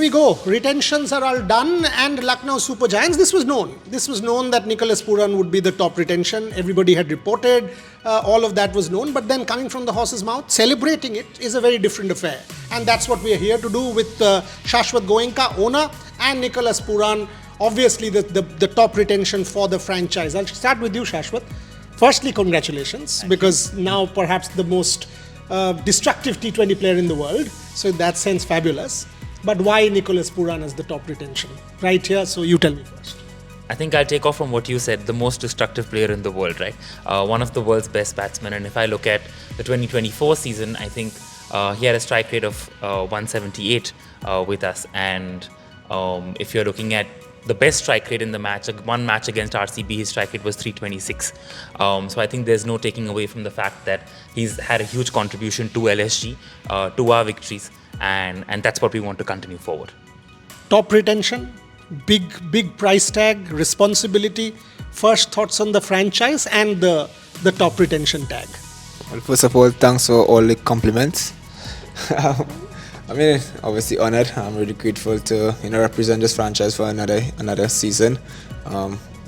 We go. Retentions are all done, and Lucknow Super Giants. This was known. This was known that Nicholas Pooran would be the top retention. Everybody had reported. All of that was known. But then coming from the horse's mouth, celebrating it is a very different affair. And that's what we are here to do with Shashwat Goenka, owner, and Nicholas Pooran, obviously the top retention for the franchise. I'll start with you, Shashwat. Firstly, congratulations, because now perhaps the most destructive T20 player in the world. So in that sense, fabulous. But why Nicholas Pooran as the top retention? Right here, so you tell me first. I think I'll take off from what you said, the most destructive player in the world, right? One of the world's best batsmen. And if I look at the 2024 season, I think he had a strike rate of 178 with us. And if you're looking at the best strike rate in the match, one match against RCB, his strike rate was 326. So I think there's no taking away from the fact that he's had a huge contribution to LSG, to our victories. And that's what we want to continue forward. Top retention, big price tag, responsibility. First thoughts on the franchise and the top retention tag. Well, first of all, thanks for all the compliments. I mean, obviously honored. I'm really grateful to represent this franchise for another season.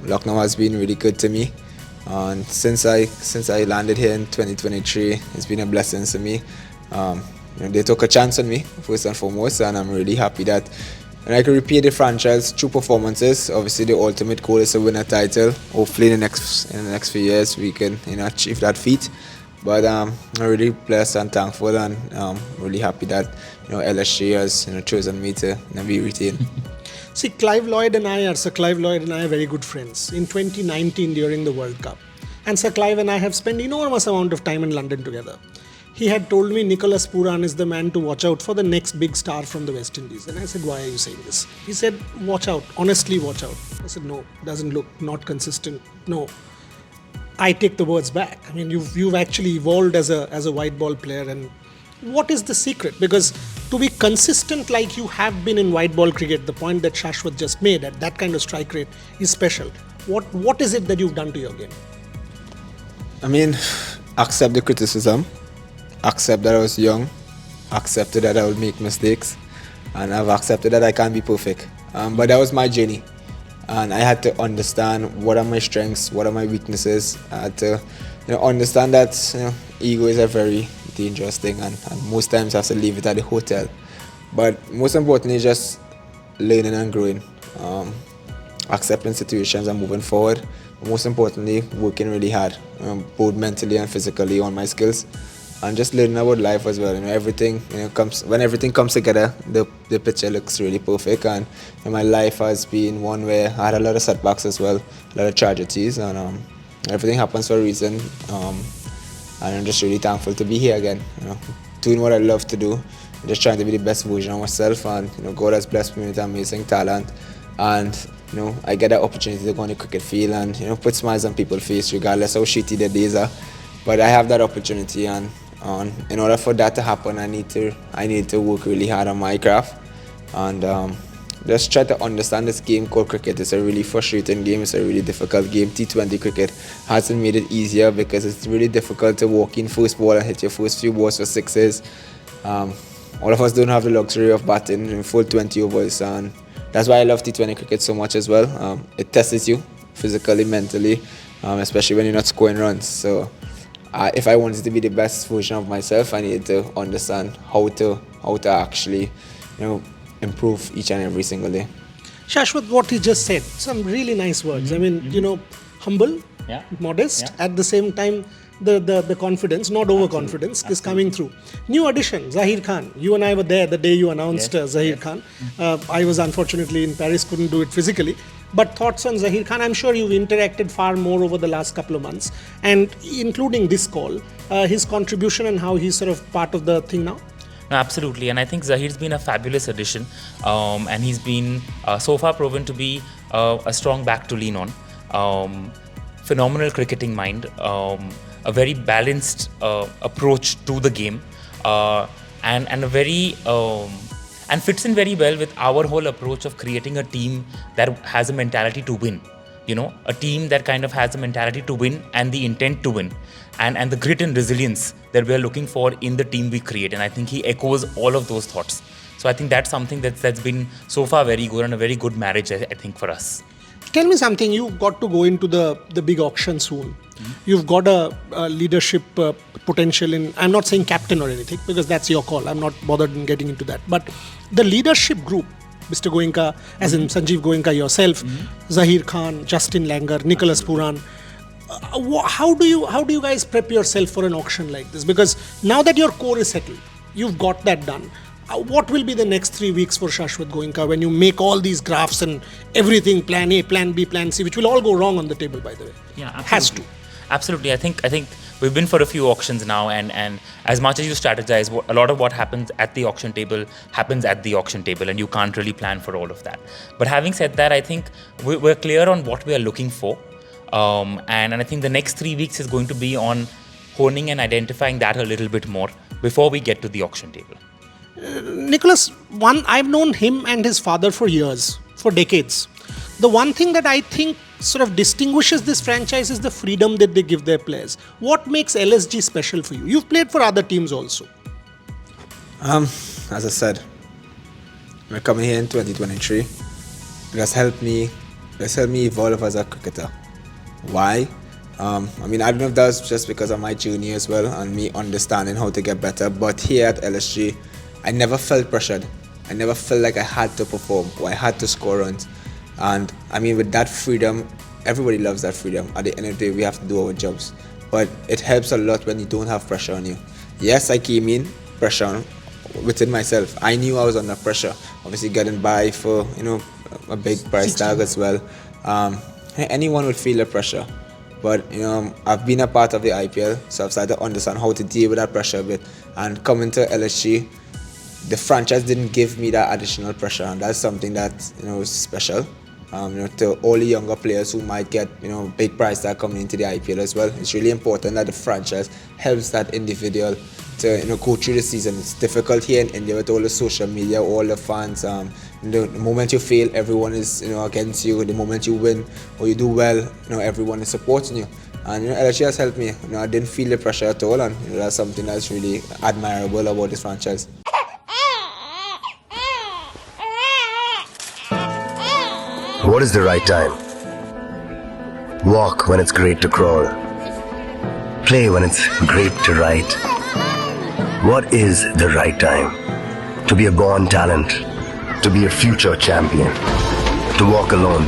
Lucknow has been really good to me, and since I landed here in 2023, it's been a blessing to me. They took a chance on me first and foremost, and I'm really happy that I can repay the franchise through performances. Obviously, the ultimate goal is to win a title. Hopefully, in the next few years, we can achieve that feat. But I'm really blessed and thankful, and really happy that LSG has chosen me to be retained. See, Clive Lloyd and I are very good friends. In 2019 during the World Cup, and Sir Clive and I have spent enormous amount of time in London together. He had told me Nicholas Pooran is the man to watch out for, the next big star from the West Indies. And I said, why are you saying this? He said, watch out, honestly watch out. I said, no, doesn't look, not consistent, no. I take the words back. I mean, you've actually evolved as a white ball player. And what is the secret? Because to be consistent like you have been in white ball cricket, the point that Shashwat just made at that kind of strike rate is special. What is it that you've done to your game? I mean, accept the criticism. Accept that I was young, accepted that I would make mistakes, and I've accepted that I can't be perfect. But that was my journey, and I had to understand what are my strengths, what are my weaknesses. I had to understand that ego is a very dangerous thing, and most times I have to leave it at the hotel. But most importantly, just learning and growing, accepting situations and moving forward. Most importantly, working really hard, both mentally and physically on my skills. And just learning about life as well. Everything when everything comes together, the picture looks really perfect. And my life has been one where I had a lot of setbacks as well, a lot of tragedies, and everything happens for a reason. And I'm just really thankful to be here again. Doing what I love to do, just trying to be the best version of myself. And God has blessed me with amazing talent. And I get that opportunity to go on the cricket field and put smiles on people's face, regardless how shitty their days are. But I have that opportunity, and in order for that to happen, I need to work really hard on my craft, and just try to understand this game called cricket. It's a really frustrating game. It's a really difficult game. T20 cricket hasn't made it easier because it's really difficult to walk in first ball and hit your first few balls for sixes. All of us don't have the luxury of batting in full 20 overs, and that's why I love T20 cricket so much as well. It tests you physically, mentally, especially when you're not scoring runs. So if I wanted to be the best version of myself, I needed to understand how to actually, improve each and every single day. Shashwat, what he just said, some really nice words. I mean, humble, modest, at the same time, the confidence, not overconfidence, is coming through. New addition, Zahir Khan. You and I were there the day you announced Zahir Khan. I was unfortunately in Paris, couldn't do it physically. But thoughts on Zahir Khan? I'm sure you've interacted far more over the last couple of months, and including this call, his contribution and how he's sort of part of the thing now. No, absolutely, and I think Zahir's been a fabulous addition, and he's been so far proven to be a strong back to lean on. Phenomenal cricketing mind, a very balanced approach to the game, and a very and fits in very well with our whole approach of creating a team that has a mentality to win. A team that kind of has a mentality to win and the intent to win, and the grit and resilience that we are looking for in the team we create. And I think he echoes all of those thoughts. So I think that's something that's been so far very good and a very good marriage, I think, for us. Tell me something, you've got to go into the big auction soon. You've got a leadership potential in, I'm not saying captain or anything, because that's your call. I'm not bothered in getting into that. But the leadership group, Mr. Goenka, as in Sanjeev Goenka, yourself, Zahir Khan, Justin Langer, Nicholas Pooran, how do you guys prep yourself for an auction like this? Because now that your core is settled, you've got that done. What will be the next 3 weeks for Shashwat Goenka when you make all these graphs and everything, plan A, plan B, plan C, which will all go wrong on the table, by the way? Yeah, absolutely. Has to. Absolutely. I think we've been for a few auctions now, and as much as you strategize, a lot of what happens at the auction table happens at the auction table, and you can't really plan for all of that. But having said that, I think we're clear on what we are looking for, and I think the next 3 weeks is going to be on honing and identifying that a little bit more before we get to the auction table. Nicholas, I've known him and his father for years, for decades. The one thing that I think sort of distinguishes this franchise is the freedom that they give their players. What makes LSG special for you? You've played for other teams also. As I said, we're coming here in 2023. It has helped me evolve as a cricketer. Why? I don't know if that's just because of my journey as well and me understanding how to get better, but here at LSG, I never felt pressured. I never felt like I had to perform or I had to score runs. And with that freedom, everybody loves that freedom. At the end of the day, we have to do our jobs. But it helps a lot when you don't have pressure on you. Yes, I came in pressure within myself. I knew I was under pressure. Obviously getting by for, a big price tag as well. Anyone would feel the pressure. But, I've been a part of the IPL, so I've started to understand how to deal with that pressure a bit. And coming to LSG, the franchise didn't give me that additional pressure, and that's something that is special. To all the younger players who might get big price tag coming into the IPL as well. It's really important that the franchise helps that individual to go through the season. It's difficult here in India with all the social media, all the fans. The moment you fail, everyone is against you. The moment you win or you do well, everyone is supporting you. And LSG has helped me. I didn't feel the pressure at all, and that's something that's really admirable about this franchise. What is the right time? Walk when it's great to crawl. Play when it's great to write. What is the right time? To be a born talent. To be a future champion. To walk alone.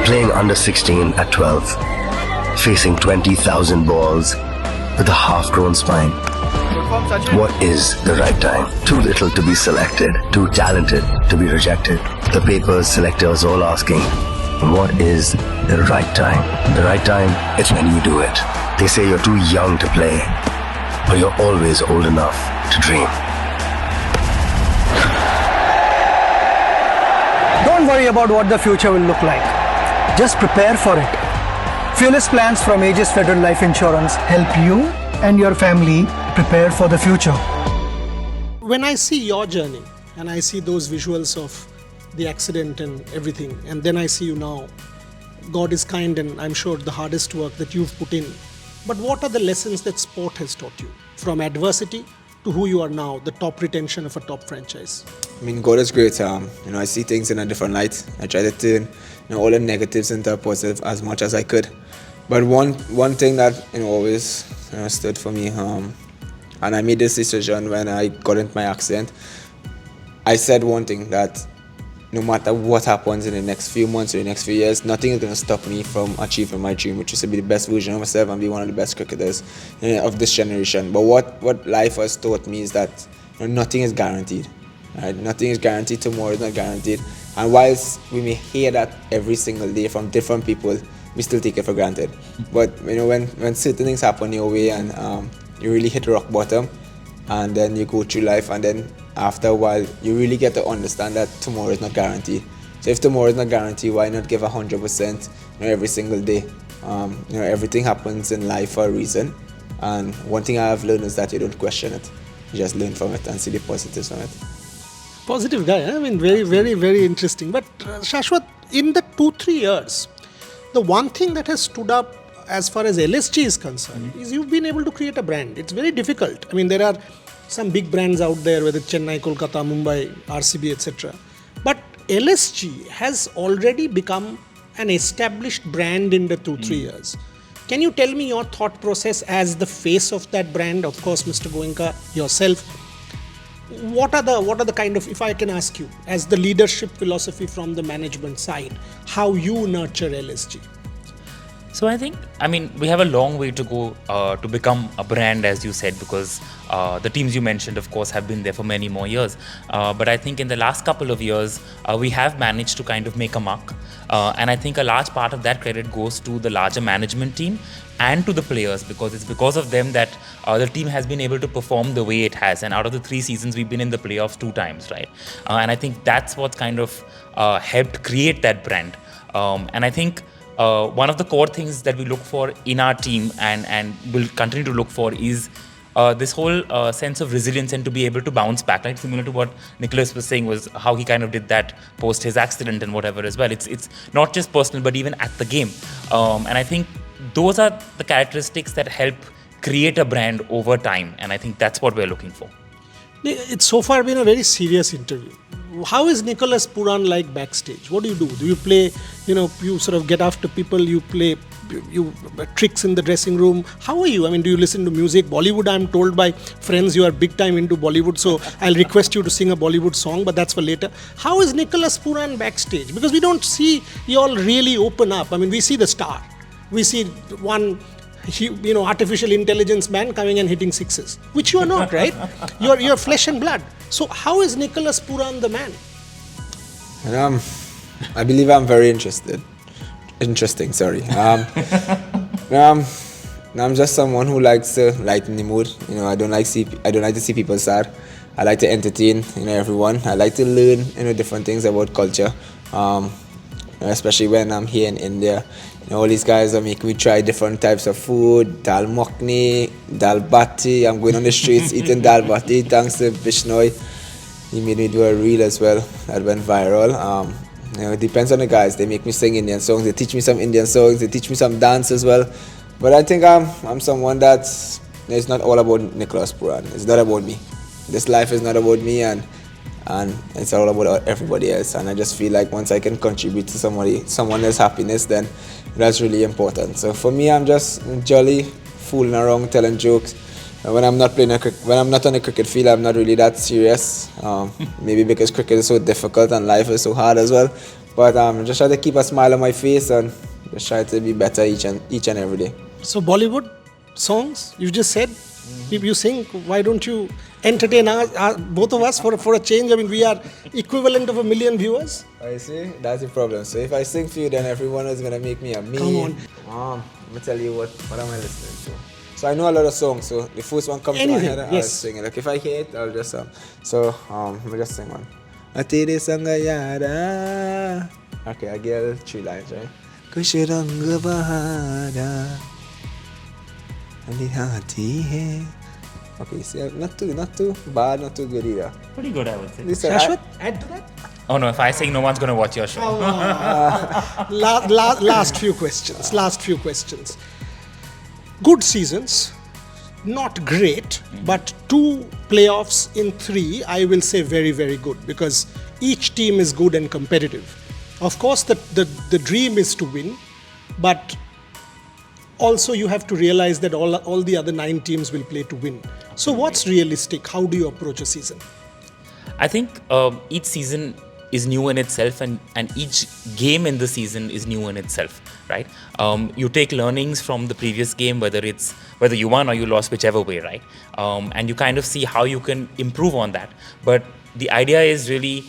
Playing under 16 at 12. Facing 20,000 balls with a half-grown spine. What is the right time? Too little to be selected, too talented to be rejected. The papers, selectors all asking, what is the right time? The right time is when you do it. They say you're too young to play, but you're always old enough to dream. Don't worry about what the future will look like. Just prepare for it. Fearless plans from Aegis Federal Life Insurance help you and your family prepare for the future. When I see your journey and I see those visuals of the accident and everything, and then I see you now, God is kind, and I'm sure the hardest work that you've put in. But what are the lessons that sport has taught you? From adversity to who you are now, the top retention of a top franchise. God is great. I see things in a different light. I try to turn all the negatives into a positive as much as I could. But one thing that always stood for me, and I made this decision when I got into my accident. I said one thing, that no matter what happens in the next few months or the next few years, nothing is going to stop me from achieving my dream, which is to be the best version of myself and be one of the best cricketers of this generation. But what life has taught me is that nothing is guaranteed. Right? Nothing is guaranteed. Tomorrow is not guaranteed. And whilst we may hear that every single day from different people, we still take it for granted. But when certain things happen your way and you really hit rock bottom, and then you go through life, and then after a while you really get to understand that tomorrow is not guaranteed. So if tomorrow is not guaranteed, why not give 100% every single day? Everything happens in life for a reason, and one thing I have learned is that you don't question it. You just learn from it and see the positives from it. Positive guy, very, very, very interesting. But Shashwat, in the 2-3 years, the one thing that has stood up as far as LSG is concerned is you've been able to create a brand. It's very difficult. There are some big brands out there, whether Chennai, Kolkata, Mumbai, RCB, etc. But LSG has already become an established brand in the 2-3 years. Can you tell me your thought process as the face of that brand? Of course, Mr. Goenka, yourself. What are the kind of, if I can ask you, as the leadership philosophy from the management side, how you nurture LSG? So I think, we have a long way to go to become a brand, as you said, because the teams you mentioned, of course, have been there for many more years. But I think in the last couple of years, we have managed to kind of make a mark. And I think a large part of that credit goes to the larger management team and to the players, because it's because of them that the team has been able to perform the way it has. And out of the 3 seasons, we've been in the playoffs 2 times, right? And I think that's what kind of helped create that brand. And I think one of the core things that we look for in our team and will continue to look for is this whole sense of resilience and to be able to bounce back, right? Similar to what Nicholas was saying, was how he kind of did that post his accident and whatever as well. It's not just personal, but even at the game. And I think those are the characteristics that help create a brand over time. And I think that's what we're looking for. It's so far been a very serious interview. How is Nicholas Pooran like backstage? What do you do? Do you play, you sort of get after people, you play you tricks in the dressing room? How are you? Do you listen to music? Bollywood, I'm told by friends you are big time into Bollywood, so I'll request you to sing a Bollywood song, but that's for later. How is Nicholas Pooran backstage? Because we don't see you all really open up. We see the star. We see one artificial intelligence man coming and hitting sixes, which you are not, right? You're flesh and blood. So how is Nicholas Pooran the man? I believe I'm very interesting, sorry. I'm just someone who likes to lighten the mood. I don't like to see people sad. I like to entertain, everyone. I like to learn, different things about culture. Especially when I'm here in India. All these guys are making me try different types of food, dal makhni, dal bati. I'm going on the streets eating dal bati thanks to Bishnoi. He made me do a reel as well that went viral. It depends on the guys. They make me sing Indian songs. They teach me some Indian songs. They teach me some dance as well. But I think I'm someone that's, it's not all about Nicholas Pooran. It's not about me. This life is not about me, and it's all about everybody else. And I just feel like once I can contribute to someone else's happiness, then that's really important. So for me, I'm just jolly, fooling around, telling jokes. When I'm not on the cricket field, I'm not really that serious. Maybe because cricket is so difficult and life is so hard as well. But just try to keep a smile on my face and just try to be better each and every day. So Bollywood songs, you just said, you sing. Why don't you entertain both of us for a change? We are equivalent of 1 million viewers. I see, that's the problem. So if I sing for you, then everyone is gonna make me a meme. Come on. Let me tell you what am I listening to. So I know a lot of songs. So the first one comes to my head, I'll sing it. Like if I hear it, I'll just let me just sing one. Atere sanga yara. Okay, I get 3 lines, right? Kush rang bahara. Alihati hai. Okay, see, not too bad, not too good either. Pretty good, I would say. Shashwat, add to that? Oh no, if I sing, no one's going to watch your show. Last few questions. Good seasons, not great, but 2 playoffs in 3, I will say very, very good, because each team is good and competitive. Of course, the dream is to win, but also you have to realize that all the other 9 teams will play to win. So what's realistic? How do you approach a season? I think each season is new in itself, and each game in the season is new in itself, right? You take learnings from the previous game, whether you won or you lost, whichever way, right? And you kind of see how you can improve on that. But the idea is really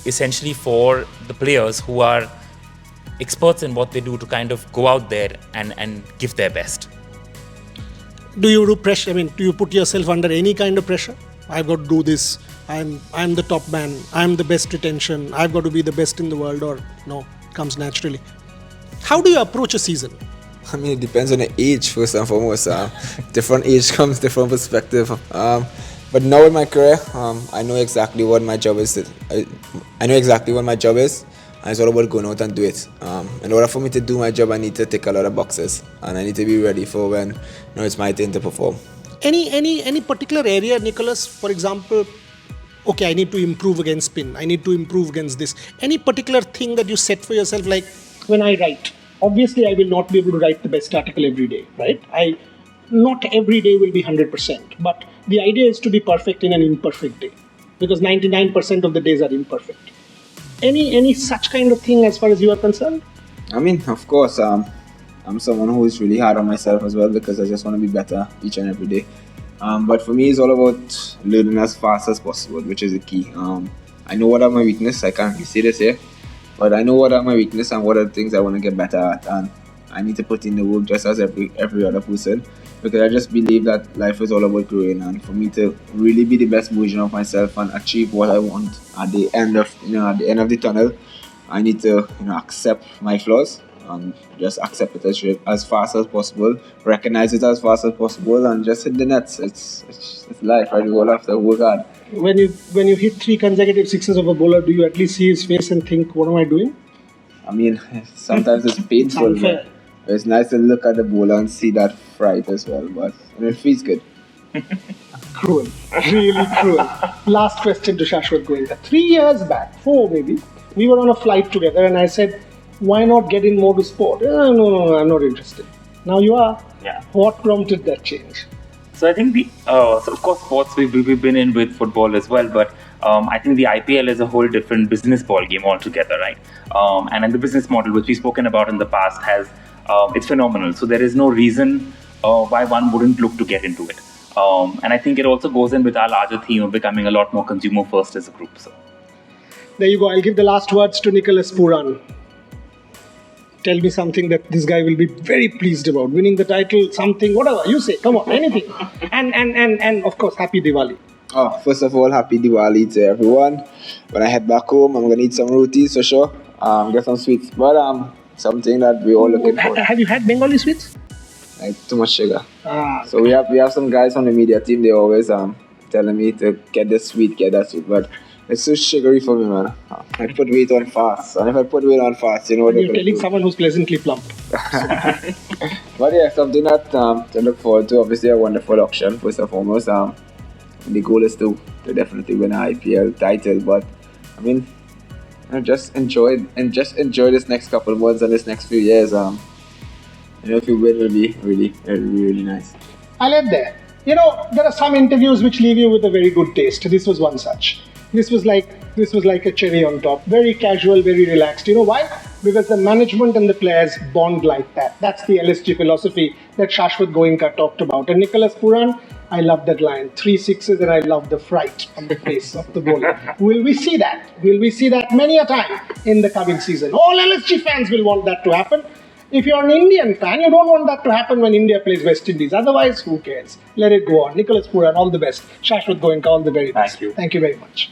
essentially for the players who are experts in what they do to kind of go out there and give their best. Do you do pressure? Do you put yourself under any kind of pressure? I've got to do this. I'm the top man. I'm the best retention. I've got to be the best in the world, or no, it comes naturally. How do you approach a season? It depends on the age, first and foremost. Different age comes different perspective. But now in my career, I know exactly what my job is. I know exactly what my job is, and it's all about going out and do it. In order for me to do my job, I need to tick a lot of boxes, and I need to be ready for when it's my turn to perform. Any particular area, Nicholas, for example, okay, I need to improve against spin, I need to improve against this. Any particular thing that you set for yourself, like when I write, obviously I will not be able to write the best article every day, right? Not every day will be 100%, but the idea is to be perfect in an imperfect day, because 99% of the days are imperfect. Any such kind of thing as far as you are concerned? I mean, of course, I'm someone who is really hard on myself as well, because I just want to be better each and every day. But for me, it's all about learning as fast as possible, which is the key. I know what are my weaknesses. I can't really say this here, but I know what are my weaknesses and what are the things I want to get better at, and I need to put in the work just as every other person, because I just believe that life is all about growing, and for me to really be the best version of myself and achieve what I want at the end of the tunnel, I need to accept my flaws and just accept it as fast as possible, recognize it as fast as possible, and just hit the nets. It's life, right? We all have to work hard. When you hit 3 consecutive sixes of a bowler, do you at least see his face and think, what am I doing? I mean, sometimes it's painful, but it's nice to look at the bowler and see that fright as well, but it feels good. Cruel, really cruel. Last question to Shashwat Goenka. 3 years back, 4 maybe, we were on a flight together and I said, why not get in more to sport? No, I'm not interested. Now you are. Yeah. What prompted that change? So I think so of course sports we've been in with football as well, but I think the IPL is a whole different business ball game altogether, right? And in the business model, which we've spoken about in the past, it's phenomenal. So there is no reason why one wouldn't look to get into it. And I think it also goes in with our larger theme of becoming a lot more consumer first as a group. So there you go. I'll give the last words to Nicholas Pooran. Tell me something that this guy will be very pleased about. Winning the title, something, whatever. You say, come on, anything. And of course, happy Diwali. Oh, first of all, happy Diwali to everyone. When I head back home, I'm going to eat some rotis for sure. Get some sweets. But something that we all looking for. Have you had Bengali sweets? Like too much sugar. So we have some guys on the media team. They always telling me to get this sweet, get that sweet. But it's too sugary for me, man. I put weight on fast. And if I put weight on fast, you know what you're telling someone who's pleasantly plump. But yeah, something that to look forward to. Obviously, a wonderful auction, first and foremost. The goal is to definitely win an IPL title. But I mean, just enjoy this next couple of months and this next few years. If you win, it'll be really nice. I'll end there. There are some interviews which leave you with a very good taste. This was one such. This was like a cherry on top. Very casual, very relaxed. You know why? Because the management and the players bond like that. That's the LSG philosophy that Shashwat Goenka talked about. And Nicholas Pooran, I love that line. 3 sixes and I love the fright on the face of the bowler. Will we see that? Will we see that many a time in the coming season? All LSG fans will want that to happen. If you're an Indian fan, you don't want that to happen when India plays West Indies. Otherwise, who cares? Let it go on. Nicholas Pooran, all the best. Shashwat Goenka, all the very best. Thank you. Thank you very much.